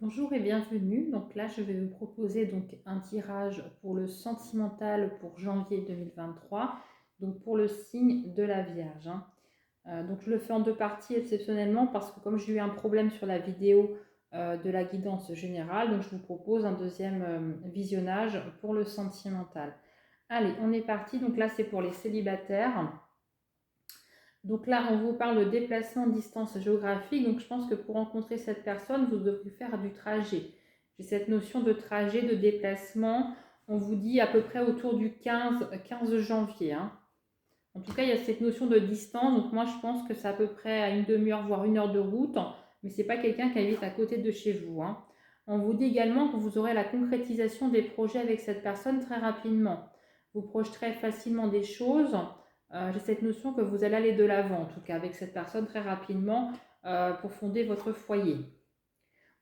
Bonjour et bienvenue. Donc là, je vais vous proposer donc un tirage pour le sentimental pour janvier 2023, donc pour le signe de la Vierge, hein. Donc je le fais en deux parties exceptionnellement parce que comme j'ai eu un problème sur la vidéo de la guidance générale, donc je vous propose un deuxième visionnage pour le sentimental. Allez, on est parti. Donc là, c'est pour les célibataires. Donc là, on vous parle de déplacement distance géographique. Donc je pense que pour rencontrer cette personne, vous devrez faire du trajet. J'ai cette notion de trajet, de déplacement. On vous dit à peu près autour du 15 janvier, hein. En tout cas, il y a cette notion de distance. Donc moi, je pense que c'est à peu près à une demi-heure, voire une heure de route. Mais ce n'est pas quelqu'un qui habite à côté de chez vous, hein. On vous dit également que vous aurez la concrétisation des projets avec cette personne très rapidement. Vous projeterez facilement des choses. J'ai cette notion que vous allez aller de l'avant, en tout cas, avec cette personne très rapidement pour fonder votre foyer.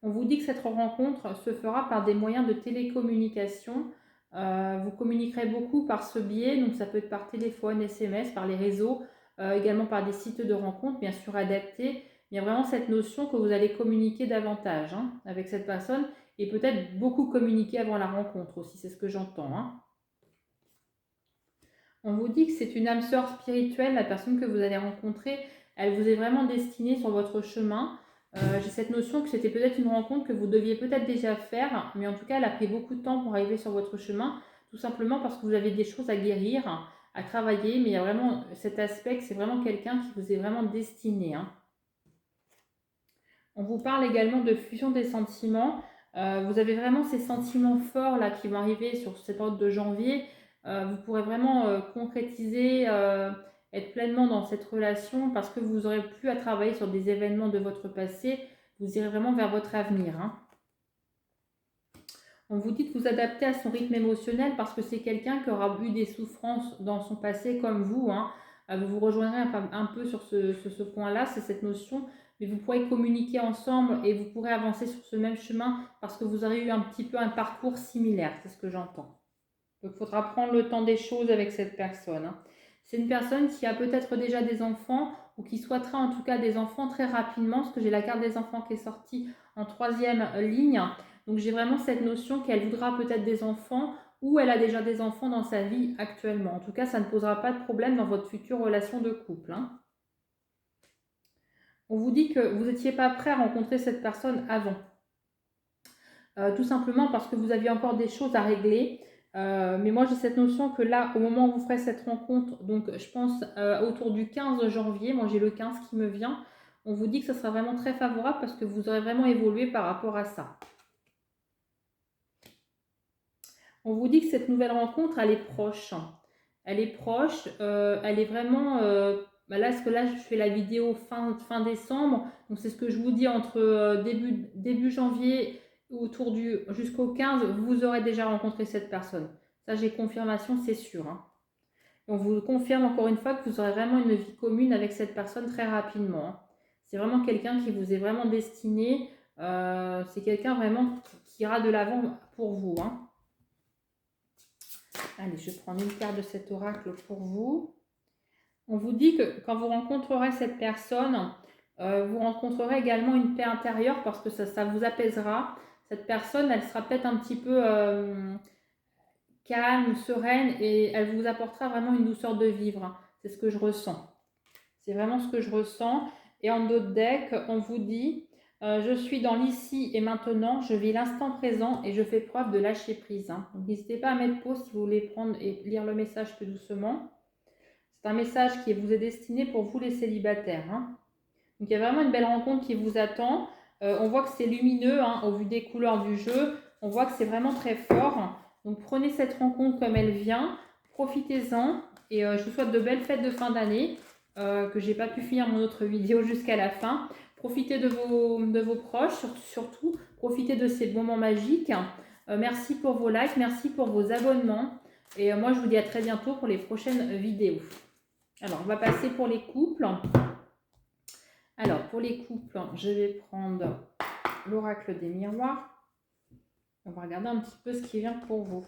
On vous dit que cette rencontre se fera par des moyens de télécommunication. Vous communiquerez beaucoup par ce biais, donc ça peut être par téléphone, SMS, par les réseaux, également par des sites de rencontres, bien sûr adaptés. Il y a vraiment cette notion que vous allez communiquer davantage, hein, avec cette personne et peut-être beaucoup communiquer avant la rencontre aussi, c'est ce que j'entends, hein. On vous dit que c'est une âme sœur spirituelle, la personne que vous allez rencontrer, elle vous est vraiment destinée sur votre chemin. J'ai cette notion que c'était peut-être une rencontre que vous deviez peut-être déjà faire, mais en tout cas, elle a pris beaucoup de temps pour arriver sur votre chemin, tout simplement parce que vous avez des choses à guérir, à travailler, mais il y a vraiment cet aspect que c'est vraiment quelqu'un qui vous est vraiment destiné, hein. On vous parle également de fusion des sentiments. Vous avez vraiment ces sentiments forts là qui vont arriver sur cette période de janvier. Vous pourrez vraiment concrétiser, être pleinement dans cette relation parce que vous n'aurez plus à travailler sur des événements de votre passé. Vous irez vraiment vers votre avenir, hein. On vous dit de vous adapter à son rythme émotionnel parce que c'est quelqu'un qui aura eu des souffrances dans son passé comme vous, hein. Vous vous rejoindrez un peu sur ce point-là, c'est cette notion, mais vous pourrez communiquer ensemble et vous pourrez avancer sur ce même chemin parce que vous aurez eu un petit peu un parcours similaire, c'est ce que j'entends. Donc il faudra prendre le temps des choses avec cette personne, hein. C'est une personne qui a peut-être déjà des enfants ou qui souhaitera en tout cas des enfants très rapidement, parce que j'ai la carte des enfants qui est sortie en troisième ligne. Donc j'ai vraiment cette notion qu'elle voudra peut-être des enfants ou elle a déjà des enfants dans sa vie actuellement. En tout cas, ça ne posera pas de problème dans votre future relation de couple, hein. On vous dit que vous n'étiez pas prêt à rencontrer cette personne avant. Tout simplement parce que vous aviez encore des choses à régler. Mais moi, j'ai cette notion que là, au moment où vous ferez cette rencontre, donc je pense autour du 15 janvier, moi j'ai le 15 qui me vient, on vous dit que ça sera vraiment très favorable parce que vous aurez vraiment évolué par rapport à ça. On vous dit que cette nouvelle rencontre, elle est proche. Elle est proche, elle est vraiment... là, parce que là, je fais la vidéo fin décembre, donc c'est ce que je vous dis entre début janvier autour du jusqu'au 15, vous aurez déjà rencontré cette personne. Ça, j'ai confirmation, c'est sûr, hein. Et on vous confirme encore une fois que vous aurez vraiment une vie commune avec cette personne très rapidement, hein. C'est vraiment quelqu'un qui vous est vraiment destiné. C'est quelqu'un vraiment qui ira de l'avant pour vous, hein. Allez, je vais prendre une carte de cet oracle pour vous. On vous dit que quand vous rencontrerez cette personne, vous rencontrerez également une paix intérieure parce que ça vous apaisera. Cette personne, elle sera peut-être un petit peu calme, sereine et elle vous apportera vraiment une douceur de vivre, hein. C'est ce que je ressens. C'est vraiment ce que je ressens. Et en d'autres decks, on vous dit je suis dans l'ici et maintenant, je vis l'instant présent et je fais preuve de lâcher prise, hein. Donc n'hésitez pas à mettre pause si vous voulez prendre et lire le message plus doucement. C'est un message qui vous est destiné pour vous les célibataires, hein. Donc il y a vraiment une belle rencontre qui vous attend. On voit que c'est lumineux, hein, au vu des couleurs du jeu. On voit que c'est vraiment très fort. Donc prenez cette rencontre comme elle vient. Profitez-en. Et je vous souhaite de belles fêtes de fin d'année. Que j'ai pas pu finir mon autre vidéo jusqu'à la fin. Profitez de vos proches, surtout. Profitez de ces moments magiques. Merci pour vos likes. Merci pour vos abonnements. Et moi, je vous dis à très bientôt pour les prochaines vidéos. Alors, on va passer pour les couples. Alors, pour les couples, je vais prendre l'oracle des miroirs. On va regarder un petit peu ce qui vient pour vous.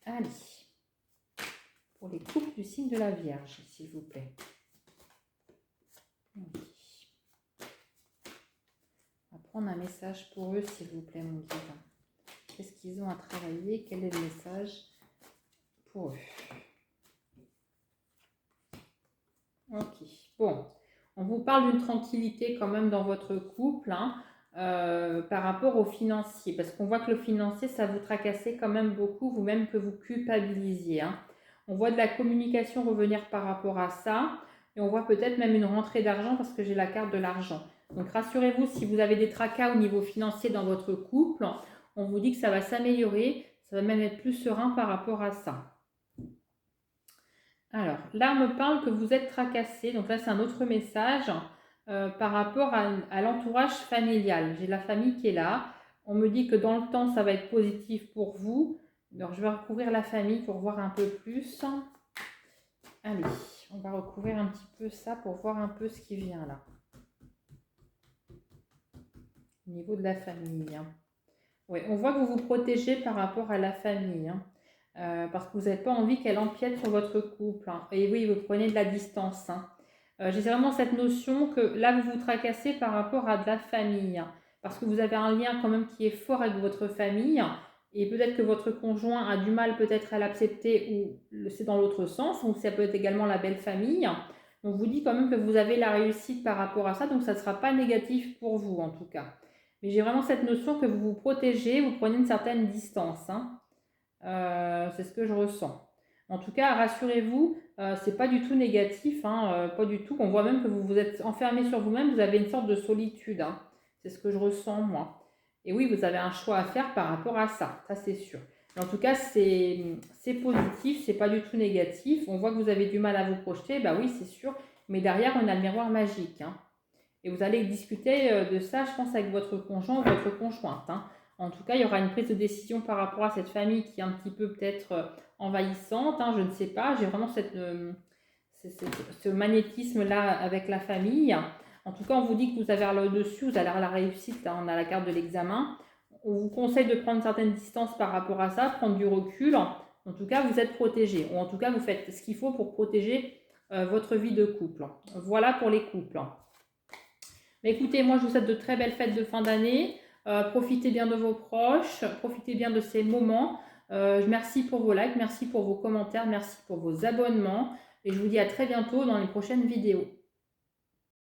Allez, pour les couples du signe de la Vierge, s'il vous plaît. prendre un message pour eux, s'il vous plaît, mon guide. Qu'est-ce qu'ils ont à travailler? Quel est le message pour eux? Ok, bon. On vous parle d'une tranquillité quand même dans votre couple, hein, par rapport au financier. Parce qu'on voit que le financier, ça vous tracassait quand même beaucoup, vous-même que vous culpabilisiez. Hein. On voit de la communication revenir par rapport à ça. Et on voit peut-être même une rentrée d'argent parce que j'ai la carte de l'argent. Donc rassurez-vous, si vous avez des tracas au niveau financier dans votre couple, on vous dit que ça va s'améliorer. Ça va même être plus serein par rapport à ça. Alors, là, on me parle que vous êtes tracassé. Donc là, c'est un autre message par rapport à l'entourage familial. J'ai la famille qui est là. On me dit que dans le temps, ça va être positif pour vous. Alors, je vais recouvrir la famille pour voir un peu plus. Allez, on va recouvrir un petit peu ça pour voir un peu ce qui vient là. Au niveau de la famille. Hein. Oui, on voit que vous vous protégez par rapport à la famille. Hein. Parce que vous n'avez pas envie qu'elle empiète sur votre couple. Hein. Et oui, vous prenez de la distance. Hein. J'ai vraiment cette notion que là, vous vous tracassez par rapport à de la famille. Hein. Parce que vous avez un lien quand même qui est fort avec votre famille. Et peut-être que votre conjoint a du mal peut-être à l'accepter ou c'est dans l'autre sens. Donc ça peut être également la belle famille. On vous dit quand même que vous avez la réussite par rapport à ça. Donc ça ne sera pas négatif pour vous en tout cas. Mais j'ai vraiment cette notion que vous vous protégez, vous prenez une certaine distance. Hein. C'est ce que je ressens. En tout cas, rassurez-vous, c'est pas du tout négatif, hein, pas du tout. On voit même que vous vous êtes enfermé sur vous-même, vous avez une sorte de solitude. Hein. C'est ce que je ressens, moi. Et oui, vous avez un choix à faire par rapport à ça c'est sûr. Mais en tout cas, c'est positif, c'est pas du tout négatif. On voit que vous avez du mal à vous projeter, bah oui, c'est sûr. Mais derrière, on a le miroir magique. Hein. Et vous allez discuter de ça, je pense, avec votre conjoint ou votre conjointe. Hein. En tout cas, il y aura une prise de décision par rapport à cette famille qui est un petit peu peut-être envahissante. Hein, je ne sais pas. J'ai vraiment ce magnétisme-là avec la famille. En tout cas, on vous dit que vous avez le dessus, vous allez avoir la réussite. Hein, on a la carte de l'examen. On vous conseille de prendre une certaine distance par rapport à ça, prendre du recul. En tout cas, vous êtes protégé. Ou en tout cas, vous faites ce qu'il faut pour protéger votre vie de couple. Voilà pour les couples. Mais écoutez, moi je vous souhaite de très belles fêtes de fin d'année. Profitez bien de vos proches, profitez bien de ces moments. Merci pour vos likes, merci pour vos commentaires, merci pour vos abonnements. Et je vous dis à très bientôt dans les prochaines vidéos.